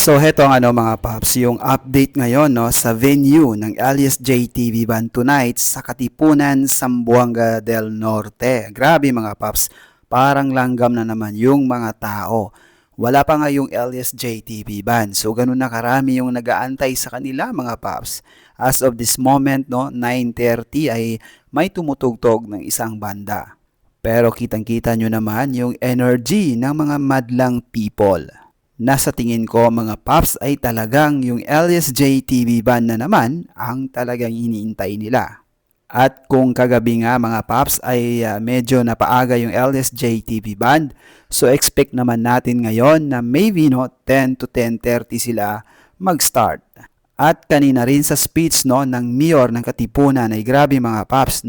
So heto ang mga paps, yung update ngayon no sa venue ng LSJ TV Band tonight sa Katipunan, Zamboanga del Norte. Grabe mga paps, parang langgam na naman yung mga tao. Wala pa nga yung LSJ TV Band. So ganun na karami yung nagaantay sa kanila mga paps. As of this moment no, 9:30 ay may tumutugtog ng isang banda. Pero kitang-kita nyo naman yung energy ng mga madlang people. Nasa tingin ko mga paps ay talagang yung LSJ TV Band na naman ang talagang iniintay nila. At kung kagabi nga mga paps ay medyo napaaga yung LSJ TV Band, so expect naman natin ngayon na maybe 10 to 10:30 sila mag-start. At kanina rin sa speech ng mayor ng Katipunan ay grabe mga paps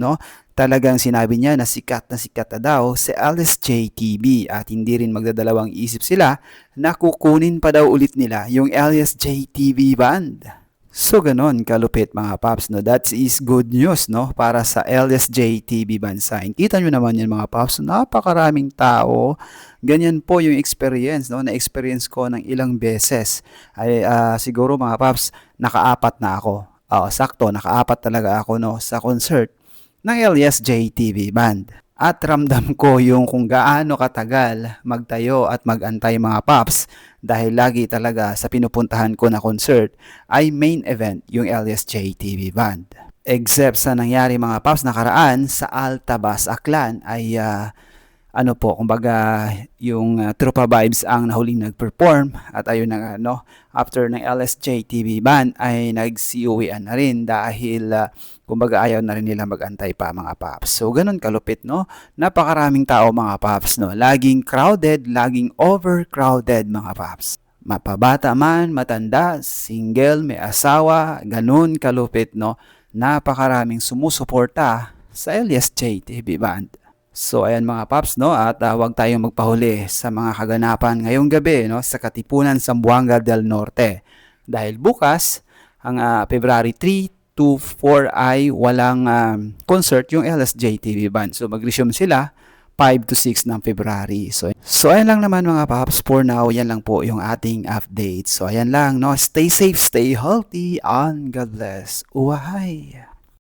talagang sinabi niya na sikat na daw si LSJ TV at hindi rin magdadalawang isip sila na kukunin pa daw ulit nila yung LSJ TV Band. So ganon kalupit mga paps that is good news para sa LSJ TV Band sign. Kita nyo naman yan mga paps, napakaraming tao. Ganyan po yung experience na-experience ko ng ilang beses. Ay siguro mga paps nakaapat na ako. Sakto nakaapat talaga ako sa concert ng LSJ TV Band. At ramdam ko yung kung gaano katagal magtayo at magantay mga paps dahil lagi talaga sa pinupuntahan ko na concert ay main event yung LSJ TV Band. Except sa nangyari mga paps nakaraan sa Altabas, Aklan ay kumbaga yung Trupa Vibes ang nahuling nag-perform at ayun na after ng LSJ TV Band ay nag-COE na rin dahil kumbaga ayaw na rin nila mag-antay pa mga paps. So ganun kalupit napakaraming tao mga paps laging crowded, laging overcrowded mga paps. Mapabata man, matanda, single, may asawa, ganun kalupit napakaraming sumusuporta sa LSJ TV Band. So ayan mga paps at huwag tayong magpahuli sa mga kaganapan ngayong gabi sa Katipunan, Zamboanga del Norte. Dahil bukas ang February 3 to 4 ay walang concert yung LSJ TV Band. So mag-resume sila 5 to 6 ng February. So ayan lang naman mga paps for now. Yan lang po yung ating update. So ayan lang Stay safe, stay healthy, and God bless. Uwahay!